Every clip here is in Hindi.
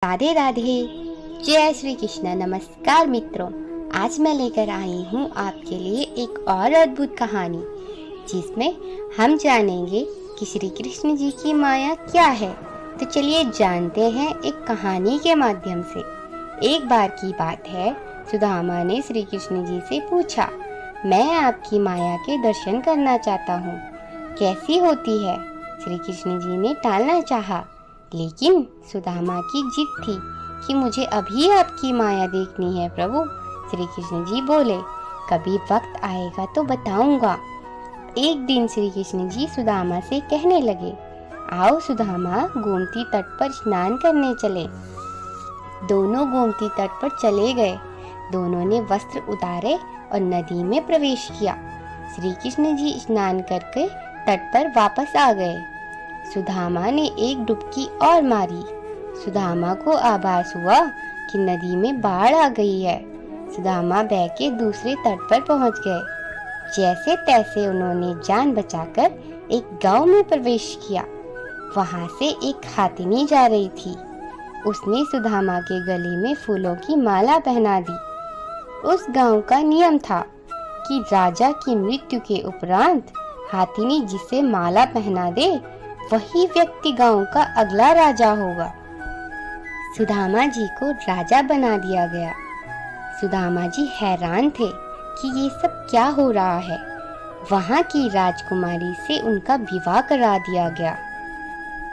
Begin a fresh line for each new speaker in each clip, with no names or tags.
राधे राधे। जय श्री कृष्ण। नमस्कार मित्रों, आज मैं लेकर आई हूँ आपके लिए एक और अद्भुत कहानी जिसमें हम जानेंगे कि श्री कृष्ण जी की माया क्या है। तो चलिए जानते हैं एक कहानी के माध्यम से। एक बार की बात है, सुदामा ने श्री कृष्ण जी से पूछा, मैं आपकी माया के दर्शन करना चाहता हूँ, कैसी होती है। श्री कृष्ण जी ने टालना चाहा, लेकिन सुदामा की जिद थी कि मुझे अभी आपकी माया देखनी है प्रभु। श्री कृष्ण जी बोले, कभी वक्त आएगा तो बताऊंगा। एक दिन श्री कृष्ण जी सुदामा से कहने लगे, आओ सुदामा, गोमती तट पर स्नान करने चले। दोनों गोमती तट पर चले गए। दोनों ने वस्त्र उतारे और नदी में प्रवेश किया। श्री कृष्ण जी स्नान करके तट पर वापस आ गए। सुदामा ने एक डुबकी और मारी। सुदामा को आभास हुआ कि नदी में बाढ़ आ गई है। सुदामा बह के दूसरे तट पर पहुंच गए। जैसे तैसे उन्होंने जान बचाकर एक गांव में प्रवेश किया। वहां से एक हाथिनी जा रही थी। उसने सुदामा के गले में फूलों की माला पहना दी। उस गांव का नियम था कि राजा की मृत्यु के उपरांत हाथिनी जिसे माला पहना दे वही व्यक्ति गांव का अगला राजा होगा। सुदामा जी को राजा बना दिया गया। सुदामा जी हैरान थे कि ये सब क्या हो रहा है। वहां की राजकुमारी से उनका विवाह करा दिया गया।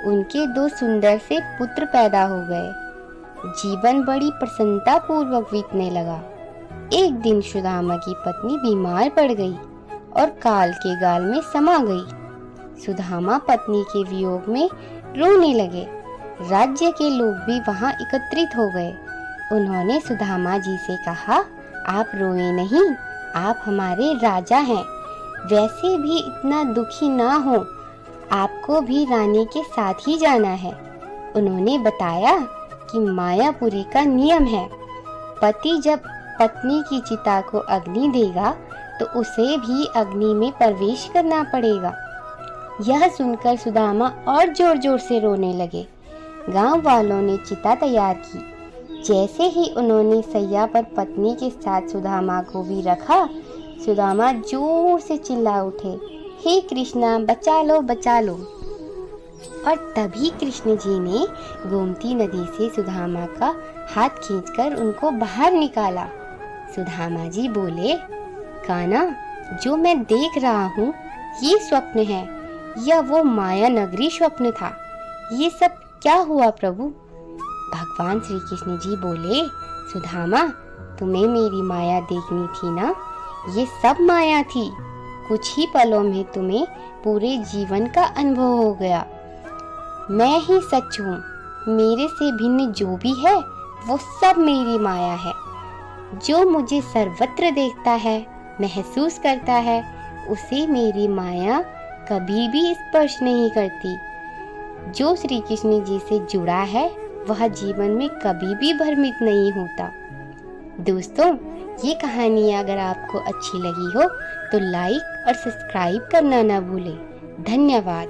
उनके दो सुंदर से पुत्र पैदा हो गए। जीवन बड़ी प्रसन्नता पूर्वक बीतने लगा। एक दिन सुदामा की पत्नी बीमार पड़ गई और काल के गाल में समा गई। सुदामा पत्नी के वियोग में रोने लगे। राज्य के लोग भी वहां एकत्रित हो गए। उन्होंने सुदामा जी से कहा, आप रोए नहीं, आप हमारे राजा हैं। वैसे भी इतना दुखी ना हो, आपको भी रानी के साथ ही जाना है। उन्होंने बताया कि मायापुरी का नियम है, पति जब पत्नी की चिता को अग्नि देगा तो उसे भी अग्नि में प्रवेश करना पड़ेगा। यह सुनकर सुदामा और जोर जोर से रोने लगे। गांव वालों ने चिता तैयार की। जैसे ही उन्होंने सैया पर पत्नी के साथ सुदामा को भी रखा, सुदामा जोर से चिल्ला उठे, हे कृष्णा, बचा लो बचा लो। और तभी कृष्ण जी ने गोमती नदी से सुदामा का हाथ खींचकर उनको बाहर निकाला। सुदामा जी बोले, कान्हा, जो मैं देख रहा हूँ ये स्वप्न है या वो माया नगरी स्वप्न था? ये सब क्या हुआ प्रभु? भगवान श्री कृष्ण जी बोले, सुदामा, तुम्हें मेरी माया देखनी थी ना? ये सब माया थी। कुछ ही पलों में तुम्हें पूरे जीवन का अनुभव हो गया। मैं ही सच हूँ। मेरे से भिन्न जो भी है वो सब मेरी माया है। जो मुझे सर्वत्र देखता है, महसूस करता है, उसे मेरी माया कभी भी स्पर्श नहीं करती। जो श्री कृष्ण जी से जुड़ा है वह जीवन में कभी भी भ्रमित नहीं होता। दोस्तों, ये कहानी अगर आपको अच्छी लगी हो तो लाइक और सब्सक्राइब करना ना भूलें। धन्यवाद।